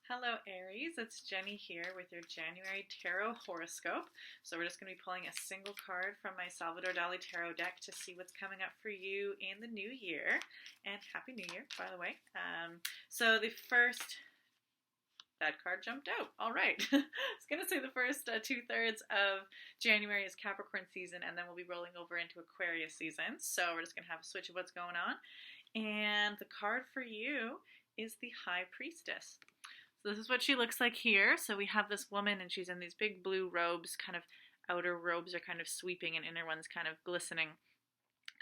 Hello Aries, it's Jenny here with your January Tarot Horoscope. So we're just going to be pulling a single card from my Salvador Dali Tarot deck to see what's coming up for you in the new year. And Happy New Year, by the way. So the first, that card jumped out. All right. I was going to say the first 2/3 of January is Capricorn season, and then we'll be rolling over into Aquarius season. So we're just going to have a switch of what's going on. And the card for you is the High Priestess. So this is what she looks like here. So we have this woman and she's in these big blue robes, kind of outer robes are kind of sweeping and inner ones kind of glistening.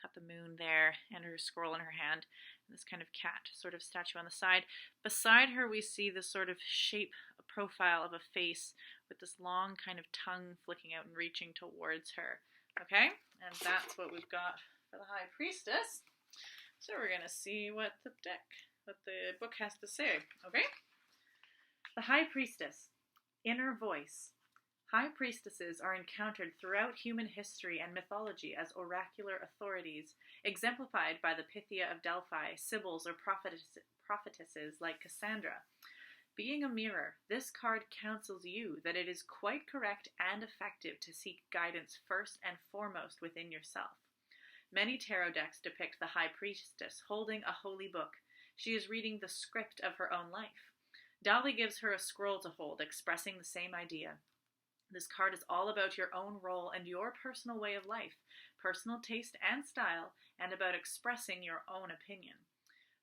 Got the moon there and her scroll in her hand and this kind of cat sort of statue on the side. Beside her we see this sort of shape, a profile of a face with this long kind of tongue flicking out and reaching towards her. Okay, and that's what we've got for the High Priestess. So we're going to see what the book has to say, okay? The High Priestess, inner voice. High priestesses are encountered throughout human history and mythology as oracular authorities, exemplified by the Pythia of Delphi, sibyls or prophetesses like Cassandra. Being a mirror, this card counsels you that it is quite correct and effective to seek guidance first and foremost within yourself. Many tarot decks depict the High Priestess holding a holy book. She is reading the script of her own life. Dali gives her a scroll to hold, expressing the same idea. This card is all about your own role and your personal way of life, personal taste and style, and about expressing your own opinion.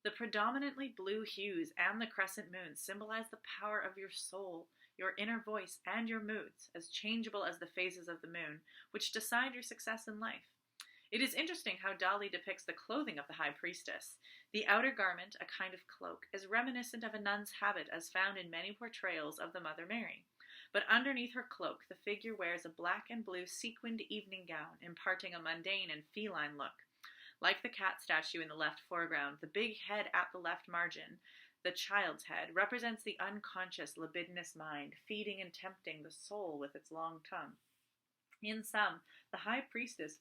The predominantly blue hues and the crescent moon symbolize the power of your soul, your inner voice, and your moods, as changeable as the phases of the moon, which decide your success in life. It is interesting how Dali depicts the clothing of the High Priestess. The outer garment, a kind of cloak, is reminiscent of a nun's habit as found in many portrayals of the Mother Mary. But underneath her cloak, the figure wears a black and blue sequined evening gown, imparting a mundane and feline look. Like the cat statue in the left foreground, the big head at the left margin, the child's head, represents the unconscious libidinous mind, feeding and tempting the soul with its long tongue. In sum, the High Priestess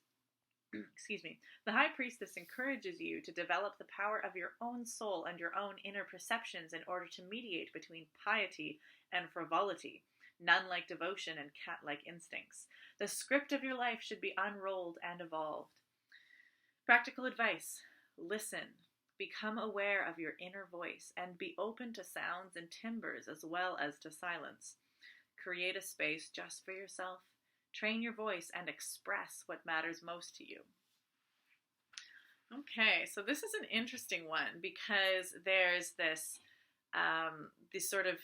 the High Priestess encourages you to develop the power of your own soul and your own inner perceptions in order to mediate between piety and frivolity, nun-like devotion and cat-like instincts. The script of your life should be unrolled and evolved. Practical advice: listen, become aware of your inner voice, and be open to sounds and timbres as well as to silence. Create a space just for yourself. Train your voice and express what matters most to you. Okay, so this is an interesting one because there's this sort of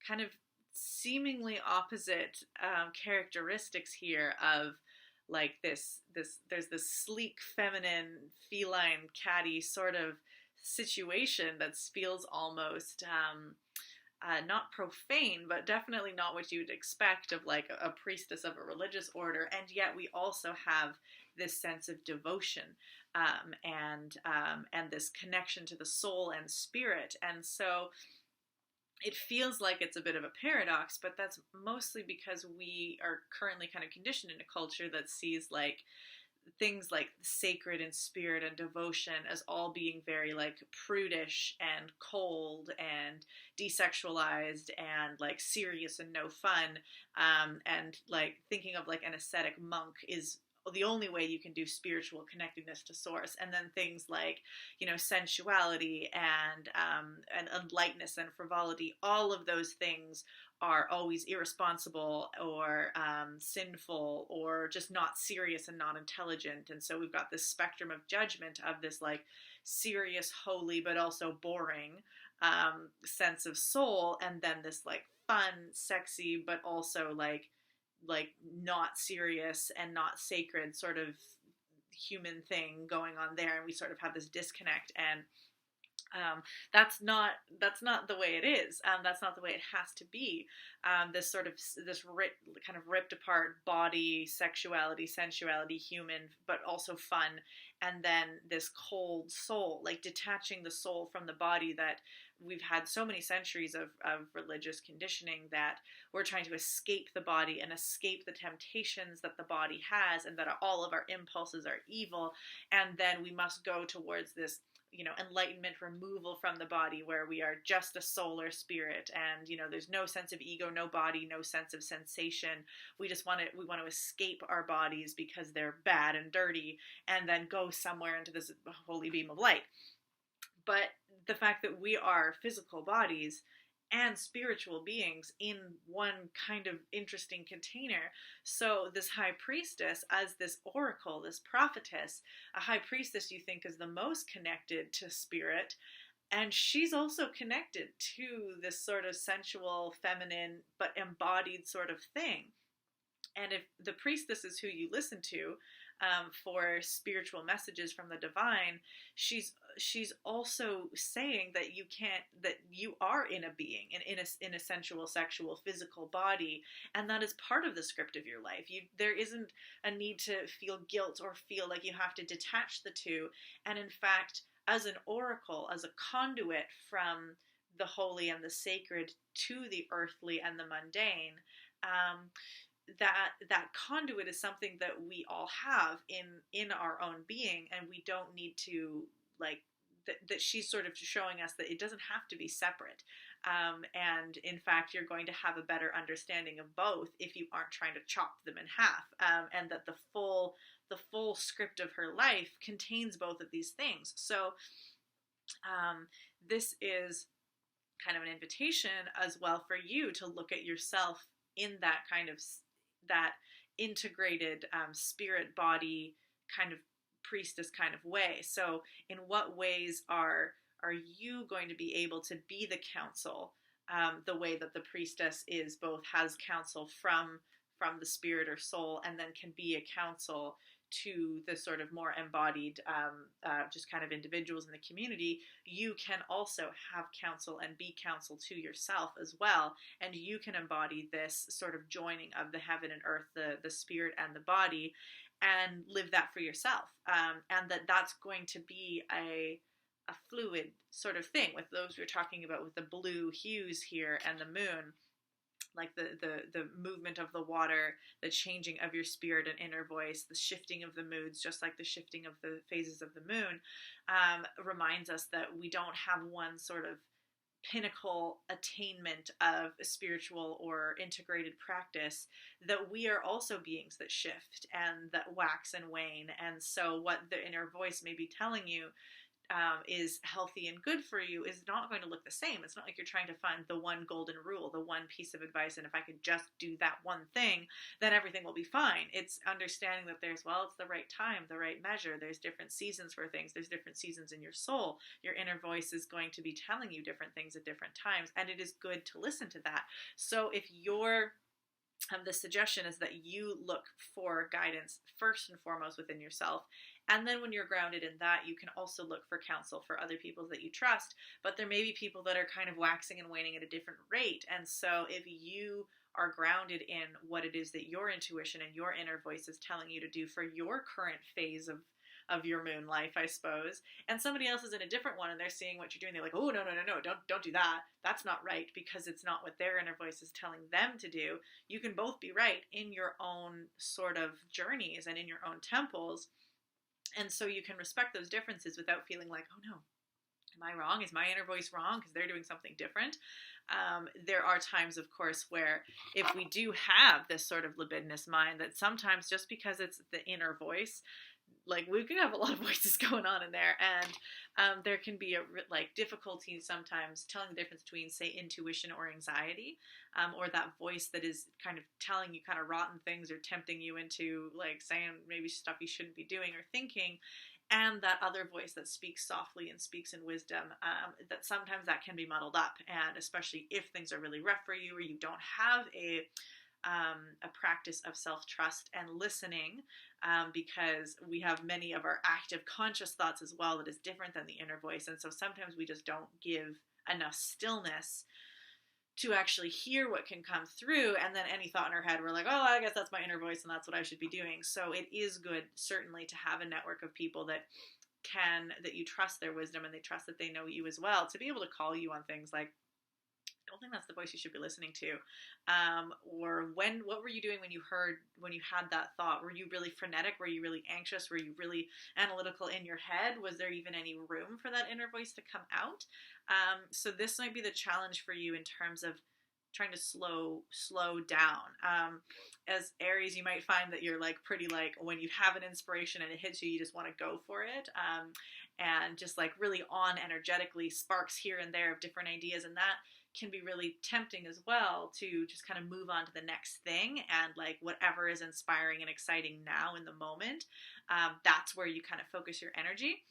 kind of seemingly opposite characteristics here of like there's this sleek, feminine, feline, catty sort of situation that feels almost not profane, but definitely not what you'd expect of like a priestess of a religious order. And yet we also have this sense of devotion and this connection to the soul and spirit. And so it feels like it's a bit of a paradox, but that's mostly because we are currently kind of conditioned in a culture that sees like things like sacred and spirit and devotion as all being very like prudish and cold and desexualized and like serious and no fun, and like thinking of like an ascetic monk is the only way you can do spiritual connectedness to source. And then things like, you know, sensuality and lightness and frivolity, all of those things are always irresponsible or sinful or just not serious and not intelligent. And so we've got this spectrum of judgment of this like serious, holy, but also boring sense of soul, and then this like fun, sexy, but also like not serious and not sacred sort of human thing going on there. And we sort of have this disconnect, and that's not the way it is. That's not the way it has to be. This kind of ripped apart body, sexuality, sensuality, human, but also fun, and then this cold soul, like detaching the soul from the body. That we've had so many centuries of religious conditioning that we're trying to escape the body and escape the temptations that the body has, and that all of our impulses are evil, and then we must go towards this enlightenment, removal from the body, where we are just a soul or spirit, and there's no sense of ego, no body, no sense of sensation. We want to escape our bodies because they're bad and dirty, and then go somewhere into this holy beam of light. But the fact that we are physical bodies and spiritual beings in one kind of interesting container. So this high priestess, as this oracle, this prophetess, a high priestess you think is the most connected to spirit, and she's also connected to this sort of sensual, feminine, but embodied sort of thing. And if the priestess is who you listen to for spiritual messages from the divine, she's also saying that you are in a being, in a sensual, sexual, physical body, and that is part of the script of your life. There isn't a need to feel guilt or feel like you have to detach the two. And in fact, as an oracle, as a conduit from the holy and the sacred to the earthly and the mundane, that conduit is something that we all have in our own being, and we don't need to that she's sort of showing us that it doesn't have to be separate. And in fact, you're going to have a better understanding of both if you aren't trying to chop them in half. And that the full script of her life contains both of these things. So this is kind of an invitation as well for you to look at yourself in that kind of that integrated spirit body kind of priestess kind of way. So in what ways are you going to be able to be the counsel the way that the priestess is, both has counsel from the spirit or soul, and then can be a counsel to the sort of more embodied just kind of individuals in the community. You can also have counsel and be counsel to yourself as well, and you can embody this sort of joining of the heaven and earth, the spirit and the body, and live that for yourself. And that's going to be a fluid sort of thing, with those we're talking about with the blue hues here and the moon, like the movement of the water, the changing of your spirit and inner voice, the shifting of the moods, just like the shifting of the phases of the moon, reminds us that we don't have one sort of pinnacle attainment of a spiritual or integrated practice, that we are also beings that shift and that wax and wane. And so what the inner voice may be telling you is healthy and good for you is not going to look the same. It's not like you're trying to find the one golden rule, the one piece of advice, and if I could just do that one thing, then everything will be fine. It's understanding that it's the right time, the right measure. There's different seasons for things. There's different seasons in your soul. Your inner voice is going to be telling you different things at different times, and it is good to listen to that. So if you're the suggestion is that you look for guidance first and foremost within yourself. And then when you're grounded in that, you can also look for counsel for other people that you trust. But there may be people that are kind of waxing and waning at a different rate. And so if you are grounded in what it is that your intuition and your inner voice is telling you to do for your current phase of your moon life, I suppose, and somebody else is in a different one and they're seeing what you're doing, they're like, oh, no, don't do that. That's not right, because it's not what their inner voice is telling them to do. You can both be right in your own sort of journeys and in your own temples. And so you can respect those differences without feeling like, oh no, am I wrong? Is my inner voice wrong because they're doing something different? There are times, of course, where if we do have this sort of libidinous mind, that sometimes just because it's the inner voice, like we can have a lot of voices going on in there, and there can be difficulty sometimes telling the difference between, say, intuition or anxiety, or that voice that is kind of telling you kind of rotten things or tempting you into saying maybe stuff you shouldn't be doing or thinking, and that other voice that speaks softly and speaks in wisdom, that sometimes that can be muddled up, and especially if things are really rough for you or you don't have a practice of self-trust and listening, because we have many of our active conscious thoughts as well that is different than the inner voice. And so sometimes we just don't give enough stillness to actually hear what can come through. And then any thought in our head, we're like, oh, I guess that's my inner voice and that's what I should be doing. So it is good, certainly, to have a network of people that you trust their wisdom and they trust that they know you as well, to be able to call you on things like, don't think that's the voice you should be listening to. Or what were you doing when you had that thought? Were you really frenetic? Were you really anxious? Were you really analytical in your head? Was there even any room for that inner voice to come out? So this might be the challenge for you in terms of trying to slow down. As Aries, you might find that you're like pretty like when you have an inspiration and it hits you, you just want to go for it. And just like really on energetically, sparks here and there of different ideas, and that can be really tempting as well to just kind of move on to the next thing, and like whatever is inspiring and exciting now in the moment, that's where you kind of focus your energy.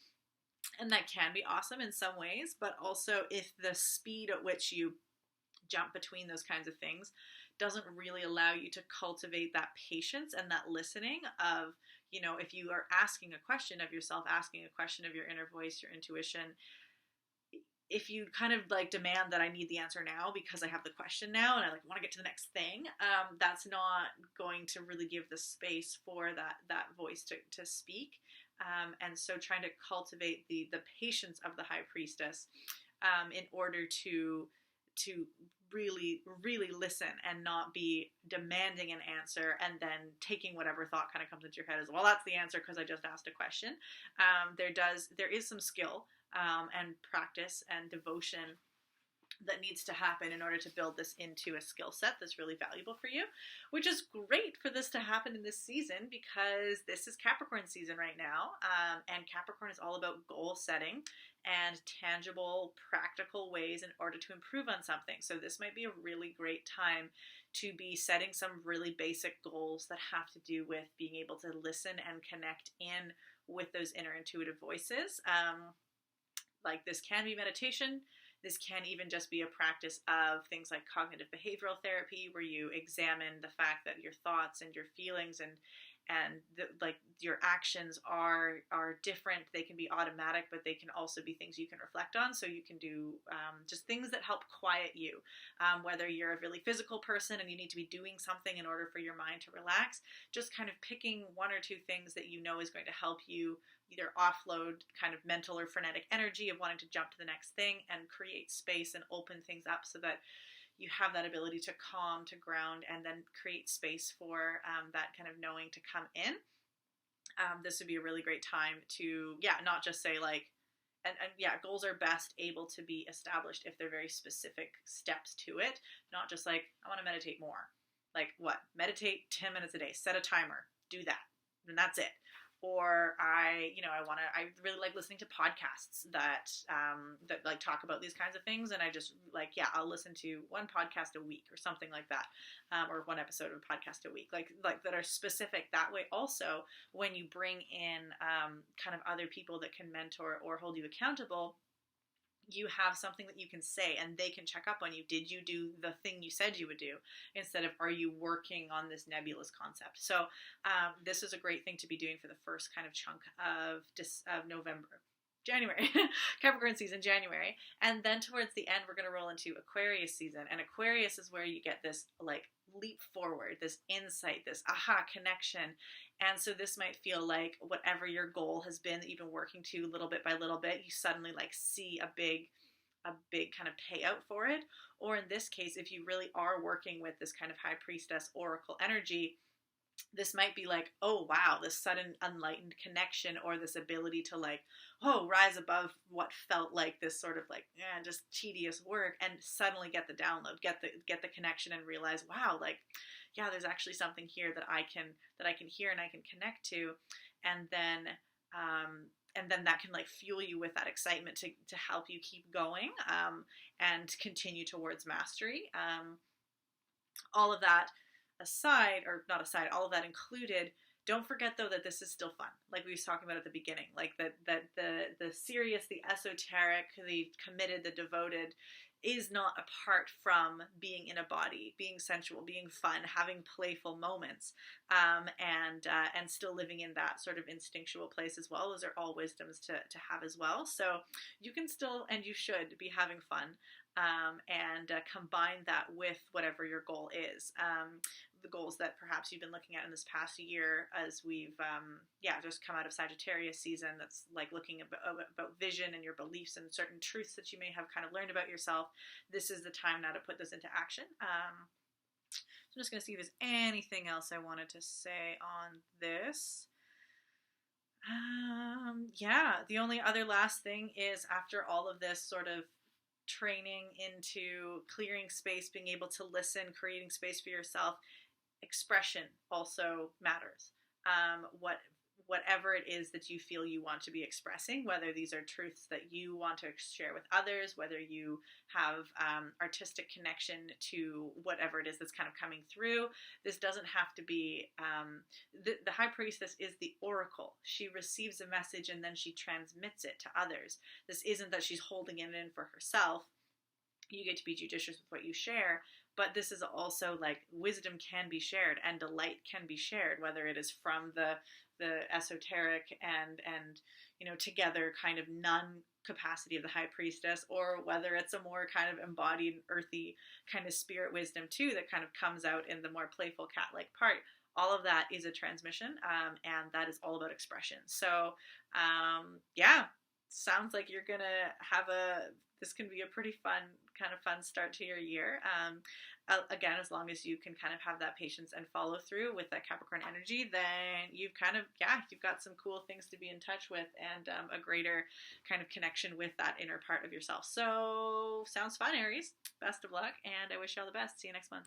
And that can be awesome in some ways, but also if the speed at which you jump between those kinds of things doesn't really allow you to cultivate that patience and that listening of, if you are asking a question of yourself, asking a question of your inner voice, your intuition, if you kind of like demand that I need the answer now because I have the question now and I like want to get to the next thing, that's not going to really give the space for that voice to speak. And so trying to cultivate the patience of the high priestess in order to really, really listen and not be demanding an answer and then taking whatever thought kind of comes into your head as well. That's the answer because I just asked a question. There is some skill and practice and devotion that needs to happen in order to build this into a skill set that's really valuable for you, which is great for this to happen in this season because this is Capricorn season right now, and Capricorn is all about goal setting and tangible, practical ways in order to improve on something. So this might be a really great time to be setting some really basic goals that have to do with being able to listen and connect in with those inner intuitive voices. Like this can be meditation. This can even just be a practice of things like cognitive behavioral therapy, where you examine the fact that your thoughts and your feelings and like your actions are different. They can be automatic, but they can also be things you can reflect on. So you can do just things that help quiet you, whether you're a really physical person and you need to be doing something in order for your mind to relax, just kind of picking one or two things that you know is going to help you either offload kind of mental or frenetic energy of wanting to jump to the next thing and create space and open things up so that you have that ability to calm, to ground, and then create space for that kind of knowing to come in. This would be a really great time to, not just say like, and goals are best able to be established if they're very specific steps to it, not just like, I want to meditate more. Like what? Meditate 10 minutes a day, set a timer, do that, and that's it. Or I really like listening to podcasts that like talk about these kinds of things. And I just like, I'll listen to one podcast a week or something like that. Or one episode of a podcast a week, like that are specific that way. Also, when you bring in kind of other people that can mentor or hold you accountable, you have something that you can say and they can check up on you. Did you do the thing you said you would do? Instead of, are you working on this nebulous concept? So this is a great thing to be doing for the first kind of chunk of January, Capricorn season, January. And then towards the end, we're going to roll into Aquarius season. And Aquarius is where you get this like leap forward, this insight, this aha connection. And so this might feel like whatever your goal has been that you've been working to little bit by little bit, you suddenly like see a big kind of payout for it. Or in this case, if you really are working with this kind of high priestess oracle energy, this might be like, oh wow, this sudden enlightened connection, or this ability to like, rise above what felt like this sort of like, just tedious work, and suddenly get the download, get the connection, and realize, wow, like, there's actually something here that I can hear and I can connect to, and then that can like fuel you with that excitement to help you keep going and continue towards mastery. All of that aside, or not aside, all of that included, don't forget though that this is still fun. Like we was talking about at the beginning, like that the serious, the esoteric, the committed, the devoted is not apart from being in a body, being sensual, being fun, having playful moments, and still living in that sort of instinctual place as well. Those are all wisdoms to have as well. So you can still, and you should be having fun. and combine that with whatever your goal is. The goals that perhaps you've been looking at in this past year, as we've just come out of Sagittarius season, that's like looking about vision and your beliefs and certain truths that you may have kind of learned about yourself. This is the time now to put this into action. So I'm just going to see if there's anything else I wanted to say on this. The only other last thing is, after all of this sort of training into clearing space, being able to listen, creating space for yourself, expression also matters. Whatever it is that you feel you want to be expressing, whether these are truths that you want to share with others, whether you have artistic connection to whatever it is that's kind of coming through. This doesn't have to be, the High Priestess is the oracle. She receives a message and then she transmits it to others. This isn't that she's holding it in for herself. You get to be judicious with what you share, but this is also like wisdom can be shared and delight can be shared, whether it is from the esoteric and together kind of nun capacity of the High Priestess, or whether it's a more kind of embodied earthy kind of spirit wisdom too that kind of comes out in the more playful cat-like part. All of that is a transmission, and that is all about expression. So sounds like you're gonna have this can be a pretty fun start to your year. Again, as long as you can kind of have that patience and follow through with that Capricorn energy, then you've got some cool things to be in touch with, and a greater kind of connection with that inner part of yourself. So sounds fun, Aries. Best of luck, and I wish you all the best. See you next month.